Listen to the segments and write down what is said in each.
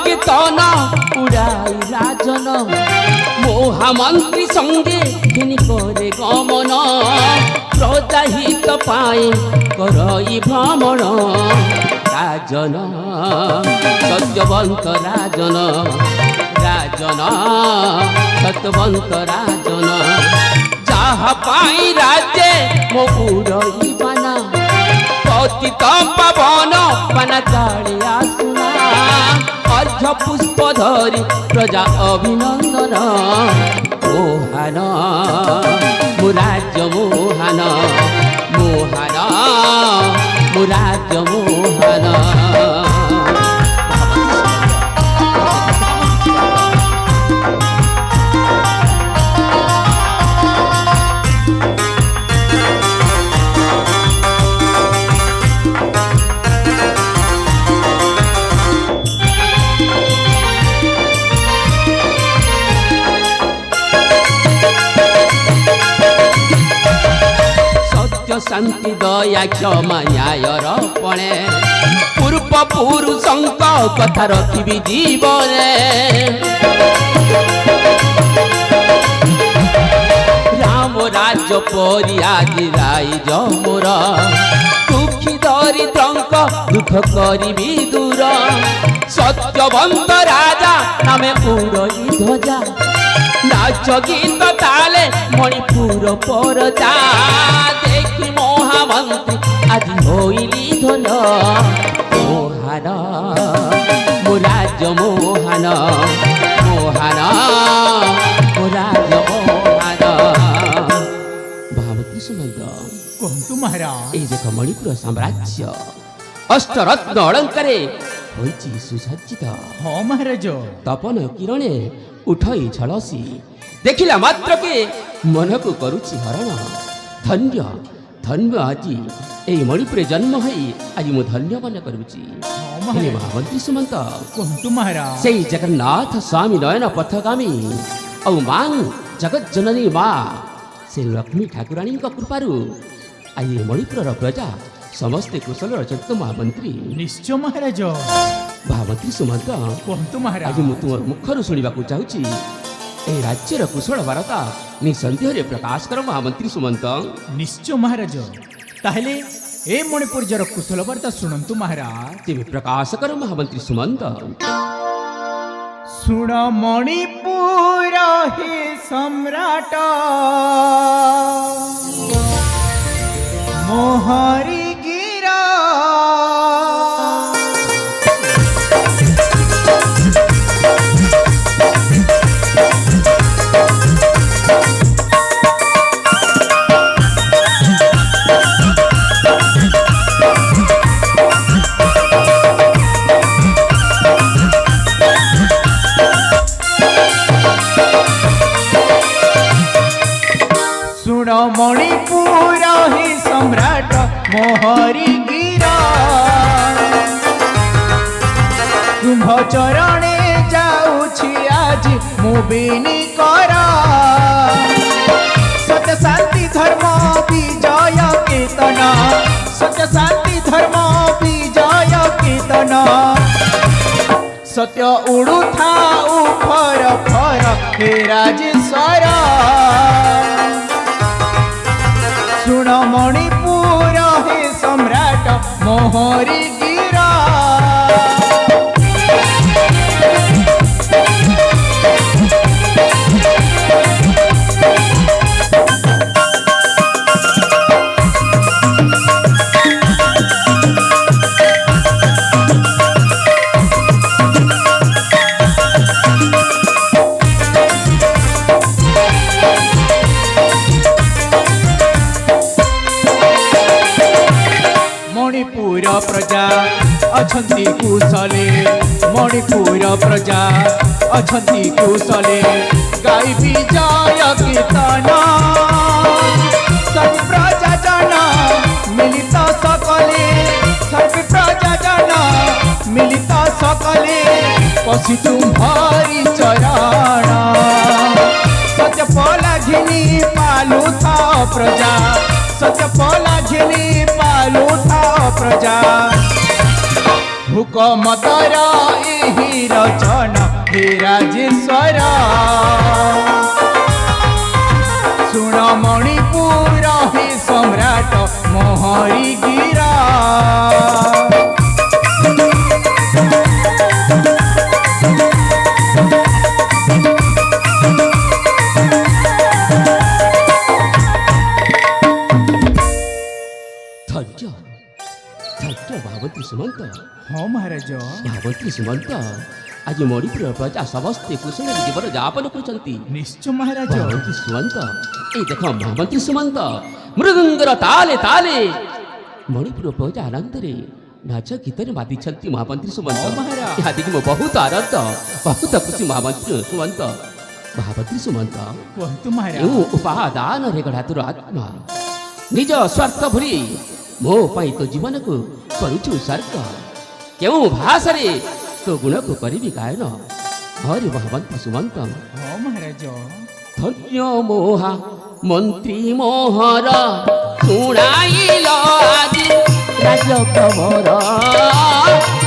কীর্তন উড়াই রাজন মহামন্ত্রী সঙ্গে ঘিনি করে গমন প্রজাহিত পাই করই ভ্রমণ রাজন সত্যবন্ত রাজন রাজন সত্যবন্ত রাজন যাহা পাই রাজ্যে মো উড়ই বানা পতিত পাবন পানা চাড়ি আসুনা অর্ঘ পুষ্প ধরি প্রজা অভিনন্দন মোহান মুরাজ্য মোহান মোহান মুরাজ্য মোহান শান্তি দয়া ক্ষমা ন্যায়র পণে পূর্ব পুরুষঙ্ক কথা রখিবি জীবনে রাম রাজ্য পরি আজি রাইজ মোর দুঃখী দরিদ্রঙ্ক দুঃখ করিবি দূর সত্যবন্ত রাজা নামে উড়ই ধ্বজা নাচ গীত তালে মণিপুর পরজা দেখি মহামন্ত্রী আজি হইলি ধন মোহান মুরাজ মোহান মোহান মুরাজ মোহান ভাবতী সুমন্ত କୁହନ୍ତୁ ମହାରାଜ। এই যে মণিপুর সাম্রাজ্য অষ্টরত্ন অলঙ্কারে হয়েছি সুসজ্জিত ହଁ ମହାରାଜ। তপন কিরণে উঠই ঝলসি দেখিলা মাত্রকে মনকু করুছি হরণ ধন্য ধন্য আজি এই মণিপুরে জন্ম হই আজ মু ধন্য মনে করুছি ହଁ ହେଲେ ମହାରାଜ। ମହାମନ୍ତ୍ରୀ ସୁମନ୍ତ କୁହନ୍ତୁ ମହାରାଜ। ସେଇ ଜଗନ୍ନାଥ ସ୍ୱାମୀ ନୟନ ପଥଗାମୀ ଆଉ ମାଁ ଜଗଜ୍ଜନନୀ ମା ସେ ଲକ୍ଷ୍ମୀ ଠାକୁରାଣୀଙ୍କ କୃପାରୁ ଆଜି ଏ ମଣିପୁରର ପ୍ରଜା ସମସ୍ତେ କୁଶଳ ଅଛନ୍ତି ମହାମନ୍ତ୍ରୀ ନିଶ୍ଚୟ ମହାରାଜ। ମହାମନ୍ତ୍ରୀ ସୁମନ୍ତ କୁହନ୍ତୁ ମହାରାଜ। ଆଜି ମୁଁ ତୁମର ମୁଖରୁ ଶୁଣିବାକୁ ଚାହୁଁଛି ଏହି ରାଜ୍ୟର କୁଶଳ ବାର୍ତ୍ତା ନିଃସନ୍ଦେହରେ ପ୍ରକାଶ କର ମହାମନ୍ତ୍ରୀ ସୁମନ୍ତ ନିଶ୍ଚୟ ମହାରାଜ। ତାହେଲେ ଏ ମଣିପୁରଜର କୁଶଳ ବାର୍ତ୍ତା ଶୁଣନ୍ତୁ ମହାରାଜ। ତେବେ ପ୍ରକାଶ କର ମହାମନ୍ତ୍ରୀ ସୁମନ୍ତ ଶୁଣ ମଣିପୁର ହି ସମ୍ରାଟ ମୋହରି ଗିରା ଶୁଣ ମଣିପୁର ହି ସମ୍ରାଟ ମୋହରି ଗିରା ତୁମ୍ଭ ଚରଣେ ଯାଉଛି ଆଜି ମୁଁ ବିନି କର ସତ୍ୟ ଶାନ୍ତି ଧର୍ମ ବିଜୟ କୀର୍ତ୍ତନ ସତ୍ୟ ଶାନ୍ତି ଧର୍ମ ବିଜୟ କୀର୍ତ୍ତନ ସତ୍ୟ ଉଡୁଥାଉ ଫର ଫର ହେ ରାଜେଶ୍ୱର ଶୁଣ ମଣିପୁର ହେ ସମ୍ରାଟ ମୋହରି ଗିରା ମଣିପୁର ପ୍ରଜା ଅଛନ୍ତି କୁଶଲେ ମଣିପୁର ପ୍ରଜା ଅଛନ୍ତି କୁଶଲେ ଗାଇବି ଜୟ କୀର୍ତ୍ତନ ସବୁ ପ୍ରଜା ଜନ ମିଳିତ সকলে সর্বে প্রজা জন মিলিত সকলে পশি তুম্ভরি চরণ সত্য পলা ঘিনি পালুথা প্রজা সত্য পলা ঘিনি পালুথা প্রজা হুকমতর এই ବିରଚନ ହେ ରାଜେଶ୍ୱର ଶୁଣ ମଣିପୁର ହେ ସମ୍ରାଟ ମୋହରି ଗିରା ଧୈର୍ଯ୍ୟ ଧୈର୍ଯ୍ୟ ଭାବନ୍ତ୍ରୀ ସୁମନ୍ତ ହଁ ମହାରାଜ ଭାବନ୍ତ୍ରୀ ସୁମନ୍ତ ଆଜି ମଣିପୁର ପ୍ରଜା ସମସ୍ତେ କୁଶଳରେ ଜୀବନ ଯାପନ କରୁଛନ୍ତି। ନିଶ୍ଚୟ ମହାରାଜ ମହାମନ୍ତ୍ରୀ ସୁମନ୍ତ ଏଇ ଦେଖ ମହାମନ୍ତ୍ରୀ ସୁମନ୍ତ ମୃଦଙ୍ଗର ତାଲେ ତାଲେ ମଣିପୁର ପ୍ରଜା ଆନନ୍ଦରେ ନାଚ ଗୀତରେ ମାତିଛନ୍ତି ମହାମନ୍ତ୍ରୀ ସୁମନ୍ତ। ହଁ, ମହାରାଜ। ଏହା ଦେଖି ମୁଁ ବହୁତ ଆନନ୍ଦ ବହୁତ ଖୁସି ମହାମନ୍ତ୍ରୀ ସୁମନ୍ତ। ମହାମନ୍ତ୍ରୀ ସୁମନ୍ତ କୁହନ୍ତୁ ମହାରାଜ କେଉଁ ଉପାଦାନରେ ଗଢ଼ା ତୋର ଆତ୍ମା ନିଜ ସ୍ୱାର୍ଥ ଭୁଲି ମୋ ପାଇଁ ତୋ ଜୀବନକୁ କରୁଛୁ ଉତ୍ସର୍ଗ କେଉଁ ଭାଷାରେ ତୋ ଗୁଣକୁ କରିବି ଗାୟନ ହରି ମହାମନ୍ତ୍ରୀ ସୁମନ୍ତ ହଁ ମହାରାଜ ଧନ୍ୟ ମୋହା ମନ୍ତ୍ରୀ ମୋହର ଶୁଣାଇଲ ଆଜି ରାଜ ଖବର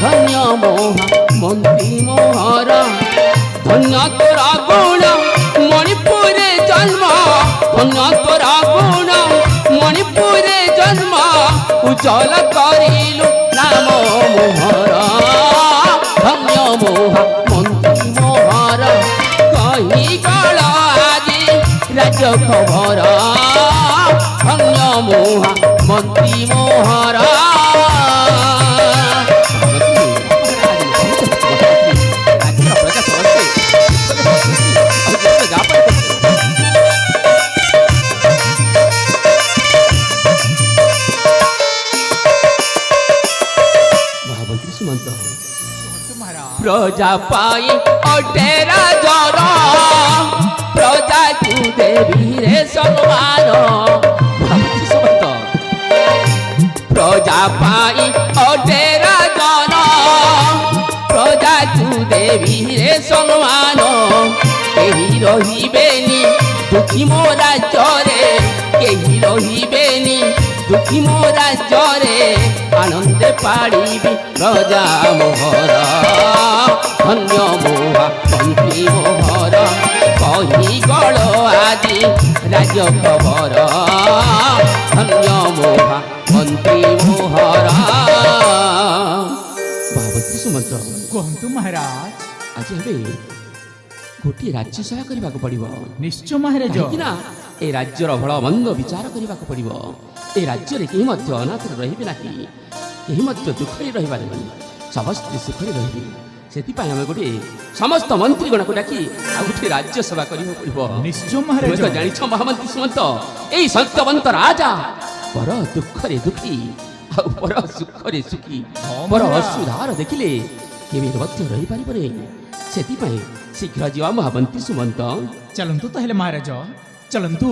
ଧନ୍ୟ ମୋହା ମନ୍ତ୍ରୀ ମୋହର ଧନ୍ୟ ତୋର ଗୁଣ ମଣିପୁରରେ ଜନ୍ମ ଧନ୍ୟ ତୋର ଗୁଣ ମଣିପୁରରେ ଜନ୍ମ ଉଜ୍ଜଳ କରିଲୁ ନାମ ମୋହର ଧନ୍ୟ ମୋହା ମନ୍ତ୍ରୀ ମୋହର କହି ଗଳ ଆଜି ରାଜ ଖବର ଧନ୍ୟ ମୋହା ମନ୍ତ୍ରୀ ମୋହର ମହାମନ୍ତ୍ରୀ ସୁମନ୍ତ କୁହନ୍ତୁ ମହାରାଜ ପ୍ରଜା ପାଇଁ ଅଟେରା ଜର ପ୍ରଜାକୁ ଦେବୀରେ ସମ୍ମାନ ମହାମନ୍ତ୍ରୀ ସୁମନ୍ତ ପ୍ରଜା ପାଇଁ ଅଟେରା ଜନ ପ୍ରଜାକୁ ଦେବୀରେ ସମ୍ମାନ କେହି ରହିବେନି ଦୁଃଖୀ ମୋ ରାଜ୍ୟରେ କେହି ରହିବେନି ଦୁଃଖୀ ମୋ ରାଜ୍ୟରେ ଆନନ୍ଦେ ପାଳିବି ପ୍ରଜା ମୋହର ଧନ୍ୟ ମୋହା ମନ୍ତ୍ରୀ ମୋହର କହି ଗଳ ଆଜି ରାଜ ଖବର ଧନ୍ୟ ମୋହା ମନ୍ତ୍ରୀ ମୋହର ମହାମନ୍ତ୍ରୀ ସୁମନ୍ତ କୁହନ୍ତୁ ମହାରାଜ ଆଜି ଏବେ ଗୋଟିଏ ରାଜ୍ୟ ସେବା କରିବାକୁ ପଡ଼ିବ ନିଶ୍ଚୟ ମହାରାଜ କାହିଁକିନା ଏ ରାଜ୍ୟର ଭଲ ମନ୍ଦ ବିଚାର କରିବାକୁ ପଡ଼ିବ ଏ ରାଜ୍ୟରେ କେହି ମଧ୍ୟ ଅନାଥରେ ରହିବେ ନାହିଁ କେହି ମଧ୍ୟ ଦୁଃଖରେ ରହିବା ନାହିଁ ସମସ୍ତେ ସୁଖରେ ରହିବେ ସେଥିପାଇଁ ଆମେ ଗୋଟିଏ ସମସ୍ତ ମନ୍ତ୍ରୀଗଣକୁ ଡାକି ଆଉ ଗୋଟିଏ ରାଜ୍ୟ ସେବା କରିବାକୁ ପଡ଼ିବ ନିଶ୍ଚୟ ତୁମେ ମହାରାଜ ତ ଜାଣିଛ ମହାମନ୍ତ୍ରୀ ସୁମନ୍ତ ଏଇ ସତ୍ୟବନ୍ତ ରାଜା ପର ଦୁଃଖରେ ଦୁଃଖୀ ଆଉ ପର ସୁଖରେ ସୁଖୀ ହଁ, ପର ମହାରାଜ। ଅସୁଧାର ଦେଖିଲେ କେବେ ମଧ୍ୟ ରହିପାରିବନି ସେଥିପାଇଁ ଶୀଘ୍ର ଯିବା ମହାମନ୍ତ୍ରୀ ସୁମନ୍ତ ଚାଲନ୍ତୁ ତାହେଲେ ମହାରାଜ ଚାଲନ୍ତୁ